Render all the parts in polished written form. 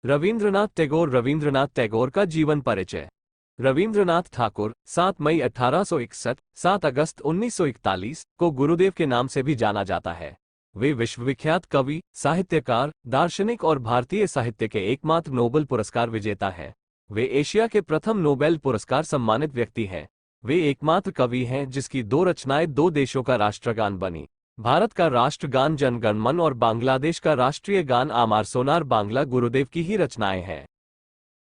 रवींद्रनाथ टैगोर का जीवन परिचय। रवींद्रनाथ ठाकुर 7 मई 1861, 7 अगस्त 1941 को गुरुदेव के नाम से भी जाना जाता है। वे विश्वविख्यात कवि, साहित्यकार, दार्शनिक और भारतीय साहित्य के एकमात्र नोबेल पुरस्कार विजेता हैं। वे एशिया के प्रथम नोबेल पुरस्कार सम्मानित व्यक्ति हैं। वे एकमात्र कवि हैं जिसकी 2 रचनाएं 2 देशों का राष्ट्रगान बनी। भारत का राष्ट्रगान जन गण मन और बांग्लादेश का राष्ट्रीय गान आमार सोनार बांग्ला गुरुदेव की ही रचनाएं हैं।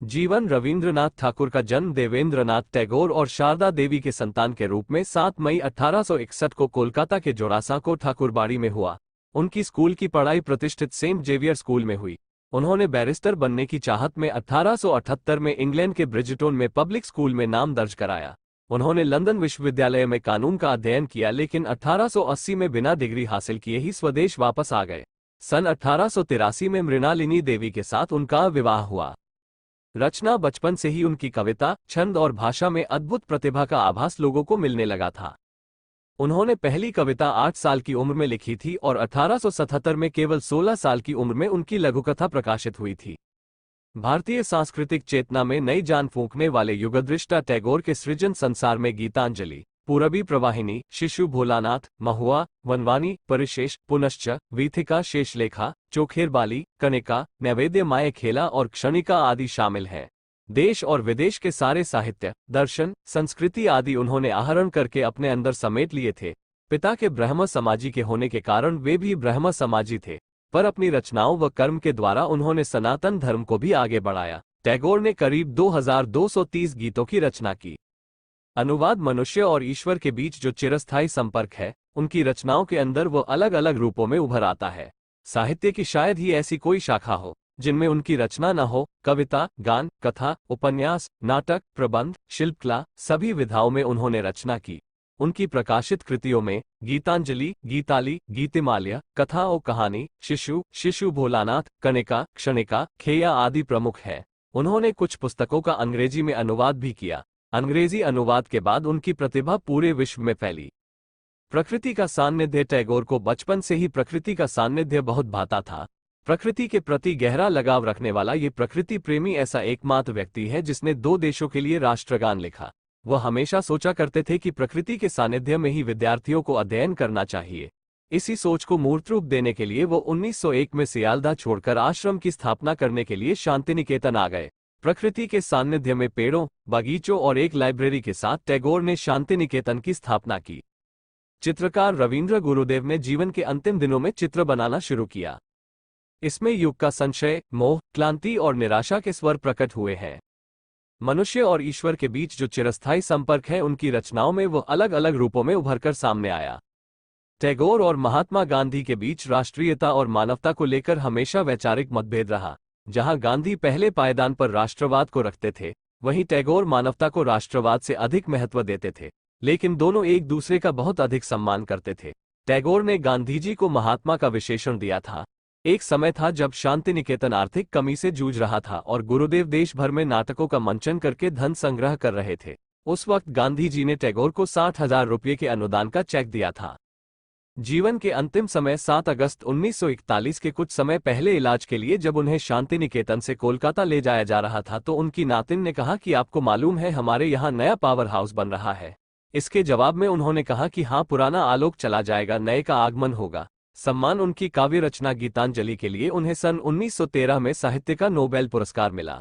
जीवन। रवींद्रनाथ ठाकुर का जन्म देवेंद्रनाथ टैगोर और शारदा देवी के संतान के रूप में 7 मई 1861 को कोलकाता के जोरासांको ठाकुरबाड़ी में हुआ। उनकी स्कूल की पढ़ाई प्रतिष्ठित सेंट जेवियर स्कूल में हुई। उन्होंने बैरिस्टर बनने की चाहत में 1878 में इंग्लैंड के ब्रिजटोन में पब्लिक स्कूल में नाम दर्ज कराया। उन्होंने लंदन विश्वविद्यालय में कानून का अध्ययन किया, लेकिन 1880 में बिना डिग्री हासिल किए ही स्वदेश वापस आ गए। सन 1883 में मृणालिनी देवी के साथ उनका विवाह हुआ। रचना। बचपन से ही उनकी कविता, छंद और भाषा में अद्भुत प्रतिभा का आभास लोगों को मिलने लगा था। उन्होंने पहली कविता 8 साल की उम्र में लिखी थी और 1877 में केवल 16 साल की उम्र में उनकी लघुकथा प्रकाशित हुई थी। भारतीय सांस्कृतिक चेतना में नई जान फूंकने वाले युगदृष्टा टैगोर के सृजन संसार में गीतांजलि, पूरबी प्रवाहिनी, शिशु भोलानाथ, महुआ, वनवानी, परिशेष, पुनश्च, वीथिका, शेषलेखा, चोखेरबाली, कनिका, नैवेद्य माय खेला और क्षणिका आदि शामिल हैं। देश और विदेश के सारे साहित्य, दर्शन, संस्कृति आदि उन्होंने आहरण करके अपने अंदर समेट लिए थे। पिता के ब्रह्म समाजी के होने के कारण वे भी ब्रह्म समाजी थे, पर अपनी रचनाओं व कर्म के द्वारा उन्होंने सनातन धर्म को भी आगे बढ़ाया। टैगोर ने करीब 2230 गीतों की रचना की। अनुवाद। मनुष्य और ईश्वर के बीच जो चिरस्थायी संपर्क है, उनकी रचनाओं के अंदर वो अलग अलग रूपों में उभर आता है। साहित्य की शायद ही ऐसी कोई शाखा हो जिनमें उनकी रचना न हो। कविता, गान, कथा, उपन्यास, नाटक, प्रबंध, शिल्पकला, सभी विधाओं में उन्होंने रचना की। उनकी प्रकाशित कृतियों में गीतांजलि, गीताली, गीतिमाल्य, कथा और कहानी, शिशु भोलानाथ, कनिका, क्षणिका, खेया आदि प्रमुख है। उन्होंने कुछ पुस्तकों का अंग्रेजी में अनुवाद भी किया। अंग्रेजी अनुवाद के बाद उनकी प्रतिभा पूरे विश्व में फैली। प्रकृति का सान्निध्य। टैगोर को बचपन से ही प्रकृति का सान्निध्य बहुत भाता था। प्रकृति के प्रति गहरा लगाव रखने वाला ये प्रकृति प्रेमी ऐसा एकमात्र व्यक्ति है जिसने 2 देशों के लिए राष्ट्रगान लिखा। वह हमेशा सोचा करते थे कि प्रकृति के सानिध्य में ही विद्यार्थियों को अध्ययन करना चाहिए। इसी सोच को मूर्त रूप देने के लिए वो 1901 में सियालदा छोड़कर आश्रम की स्थापना करने के लिए शांतिनिकेतन आ गए। प्रकृति के सानिध्य में पेड़ों, बगीचों और एक लाइब्रेरी के साथ टैगोर ने शांतिनिकेतन की स्थापना की। चित्रकार। रवींद्र गुरुदेव ने जीवन के अंतिम दिनों में चित्र बनाना शुरू किया। इसमें युग का संशय, मोह, क्लांति और निराशा के स्वर प्रकट हुए हैं। मनुष्य और ईश्वर के बीच जो चिरस्थायी संपर्क है, उनकी रचनाओं में वो अलग अलग रूपों में उभरकर सामने आया। टैगोर और महात्मा गांधी के बीच राष्ट्रीयता और मानवता को लेकर हमेशा वैचारिक मतभेद रहा। जहां गांधी पहले पायदान पर राष्ट्रवाद को रखते थे, वहीं टैगोर मानवता को राष्ट्रवाद से अधिक महत्व देते थे, लेकिन दोनों एक दूसरे का बहुत अधिक सम्मान करते थे। टैगोर ने गांधीजी को महात्मा का विशेषण दिया था। एक समय था जब शांतिनिकेतन आर्थिक कमी से जूझ रहा था और गुरुदेव देश भर में नाटकों का मंचन करके धन संग्रह कर रहे थे। उस वक्त गांधी जी ने टैगोर को 60,000 रुपये के अनुदान का चेक दिया था। जीवन के अंतिम समय 7 अगस्त 1941 के कुछ समय पहले इलाज के लिए जब उन्हें शांतिनिकेतन से कोलकाता ले जाया जा रहा था, तो उनकी नातिन ने कहा कि आपको मालूम है हमारे यहाँ नया पावर हाउस बन रहा है। इसके जवाब में उन्होंने कहा कि हाँ, पुराना आलोक चला जाएगा, नए का आगमन होगा। सम्मान। उनकी काव्य रचना गीतांजलि के लिए उन्हें सन 1913 में साहित्य का नोबेल पुरस्कार मिला।